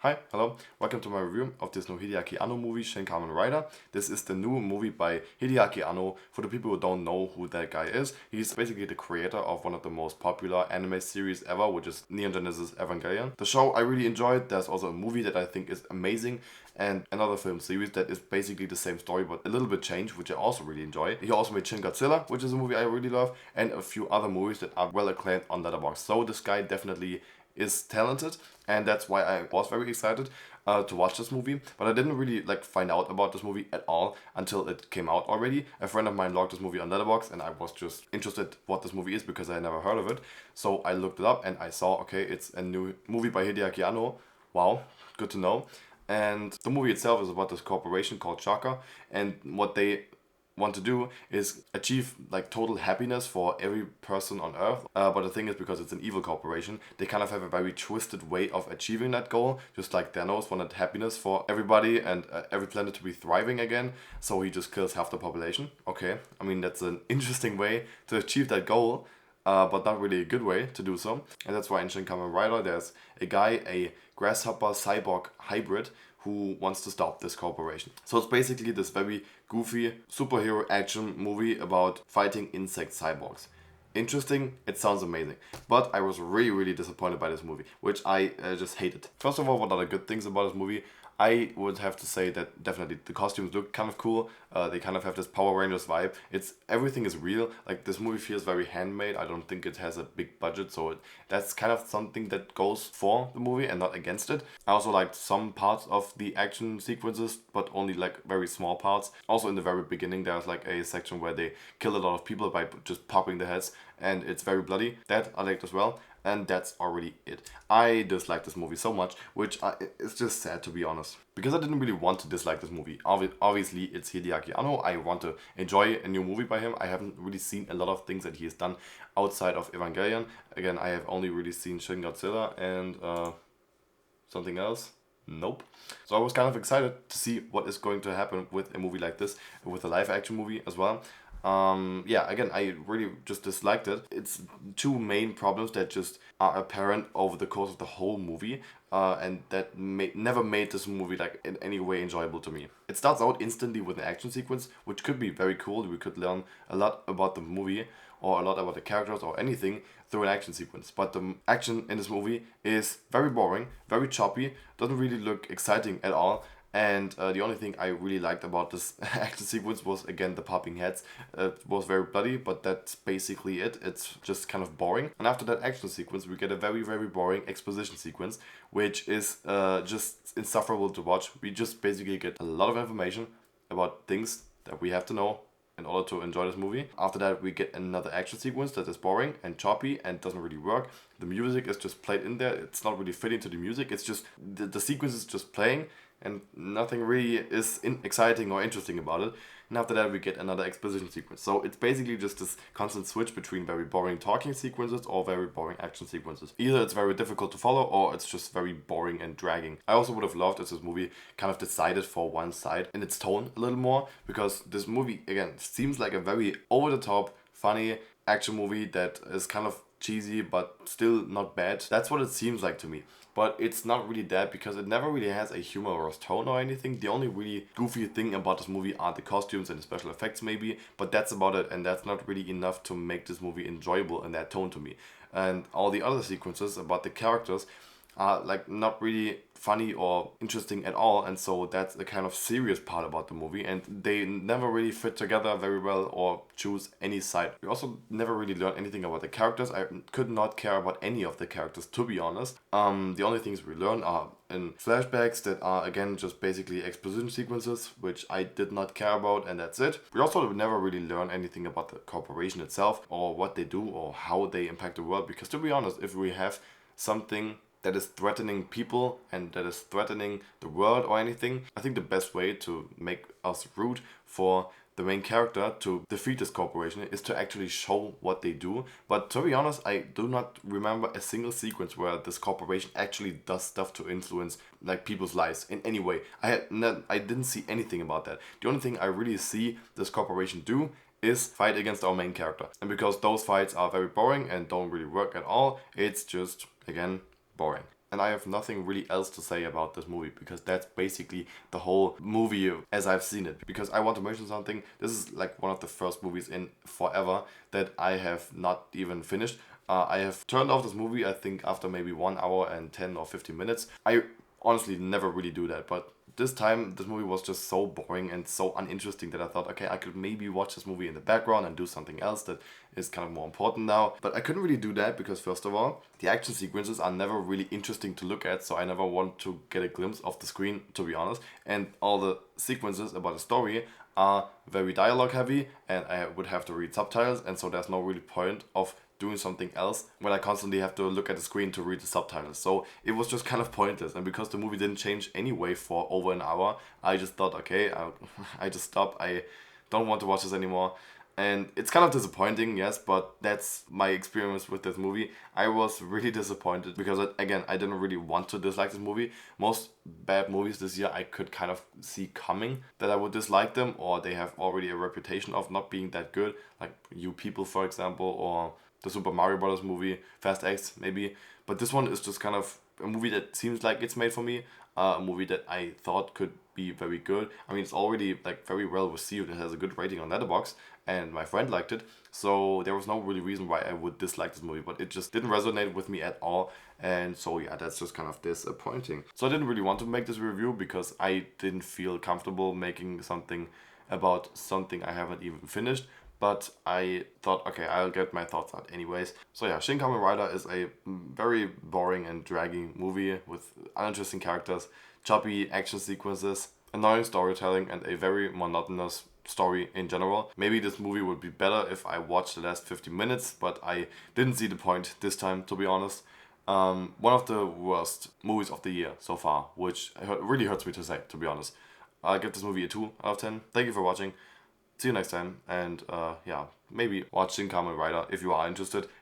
Hi, hello, welcome to my review of this new Hideaki Anno movie, Shin, Kamen. This is the new movie by Hideaki Anno. For the people who don't know who that guy is, he's basically the creator of one of the most popular anime series ever, which is Neon Genesis Evangelion. The show I really enjoyed. There's also a movie that I think is amazing, and another film series that is basically the same story but a little bit changed, which I also really enjoy. He also made Shin Godzilla, which is a movie I really love, and a few other movies that are well acclaimed on Letterboxd. So this guy definitely is talented, and that's why I was very excited to watch this movie. But I didn't really find out about this movie at all until it came out already. A friend of mine logged this movie on Letterboxd, and I was just interested what this movie is because I never heard of it. So I looked it up and I saw, okay, it's a new movie by Hideaki Anno. Wow, good to know. And the movie itself is about this corporation called Shaka, and what they want to do is achieve total happiness for every person on Earth. But the thing is, because it's an evil corporation, they kind of have a very twisted way of achieving that goal. Just like Thanos wanted happiness for everybody and every planet to be thriving again, so he just kills half the population. Okay, I mean that's an interesting way to achieve that goal. But not really a good way to do so. And that's why in Shin Kamen Rider there's a guy, a grasshopper cyborg hybrid, who wants to stop this corporation. So it's basically this very goofy superhero action movie about fighting insect cyborgs. Interesting, it sounds amazing. But I was really disappointed by this movie, which I just hated. First of all, what are the good things about this movie? I would have to say that definitely the costumes look kind of cool. They kind of have this Power Rangers vibe. Everything is real. Like, this movie feels very handmade. I don't think it has a big budget, so that's kind of something that goes for the movie and not against it. I also liked some parts of the action sequences, but only very small parts. Also in the very beginning there's a section where they kill a lot of people by just popping their heads, and it's very bloody. That I liked as well. And that's already it. I dislike this movie so much, which it's just sad, to be honest. Because I didn't really want to dislike this movie. Obviously, it's Hideaki Anno. I want to enjoy a new movie by him. I haven't really seen a lot of things that he has done outside of Evangelion. Again, I have only really seen Shin Godzilla and something else. Nope. So I was kind of excited to see what is going to happen with a movie like this, with a live action movie as well. Yeah, again, I really just disliked it. It's two main problems that just are apparent over the course of the whole movie, and that never made this movie in any way enjoyable to me. It starts out instantly with an action sequence, which could be very cool. We could learn a lot about the movie or a lot about the characters or anything through an action sequence. But the action in this movie is very boring, very choppy, doesn't really look exciting at all. And the only thing I really liked about this action sequence was, again, the popping heads. It was very bloody, but that's basically it. It's just kind of boring. And after that action sequence, we get a very boring exposition sequence, which is just insufferable to watch. We just basically get a lot of information about things that we have to know in order to enjoy this movie. After that, we get another action sequence that is boring and choppy and doesn't really work. The music is just played in there. It's not really fitting to the music. It's just the sequence is just playing, and nothing really is exciting or interesting about it. And after that, we get another exposition sequence. So it's basically just this constant switch between very boring talking sequences or very boring action sequences. Either it's very difficult to follow, or it's just very boring and dragging. I also would have loved if this movie kind of decided for one side in its tone a little more, because this movie, again, seems like a very over-the-top, funny action movie that is kind of cheesy but still not bad. That's what it seems like to me. But it's not really that, because it never really has a humorous tone or anything. The only really goofy thing about this movie are the costumes and the special effects maybe, but that's about it, and that's not really enough to make this movie enjoyable in that tone to me. And all the other sequences about the characters are not really funny or interesting at all, and so that's the kind of serious part about the movie, and they never really fit together very well or choose any side. We also never really learn anything about the characters. I could not care about any of the characters, to be honest. The only things we learn are in flashbacks that are, again, just basically exposition sequences, which I did not care about, and that's it. We also never really learn anything about the corporation itself, or what they do, or how they impact the world, because to be honest, if we have something that is threatening people and that is threatening the world or anything, I think the best way to make us root for the main character to defeat this corporation is to actually show what they do. But to be honest, I do not remember a single sequence where this corporation actually does stuff to influence people's lives in any way. I didn't see anything about that. The only thing I really see this corporation do is fight against our main character. And because those fights are very boring and don't really work at all, it's just, again, boring. And I have nothing really else to say about this movie because that's basically the whole movie as I've seen it. Because I want to mention something. This is like one of the first movies in forever that I have not even finished. I have turned off this movie, I think, after maybe 1 hour and 10 or 15 minutes. I honestly never really do that, but this time this movie was just so boring and so uninteresting that I thought, okay, I could maybe watch this movie in the background and do something else that is kind of more important now. But I couldn't really do that because, first of all, the action sequences are never really interesting to look at, so I never want to get a glimpse of the screen, to be honest. And all the sequences about the story are very dialogue heavy, and I would have to read subtitles, and so there's no really point of doing something else when I constantly have to look at the screen to read the subtitles. So it was just kind of pointless. And because the movie didn't change anyway for over an hour, I just thought, okay, I just stop. I don't want to watch this anymore. And it's kind of disappointing, yes, but that's my experience with this movie. I was really disappointed because, again, I didn't really want to dislike this movie. Most bad movies this year I could kind of see coming that I would dislike them, or they have already a reputation of not being that good, like You People, for example, or the Super Mario Brothers movie, Fast X, maybe. But this one is just kind of a movie that seems like it's made for me. A movie that I thought could be very good. I mean, it's already like very well received. It has a good rating on Letterboxd, and my friend liked it. So there was no really reason why I would dislike this movie, but it just didn't resonate with me at all. And so yeah, that's just kind of disappointing. So I didn't really want to make this review because I didn't feel comfortable making something about something I haven't even finished. But I thought, okay, I'll get my thoughts out anyways. So yeah, Shin Kamen Rider is a very boring and dragging movie with uninteresting characters, choppy action sequences, annoying storytelling, and a very monotonous story in general. Maybe this movie would be better if I watched the last 50 minutes, but I didn't see the point this time, to be honest. One of the worst movies of the year so far, which really hurts me to say, to be honest. I'll give this movie a 2 out of 10. Thank you for watching. See you next time, and yeah, maybe watch Shin Kamen Rider if you are interested.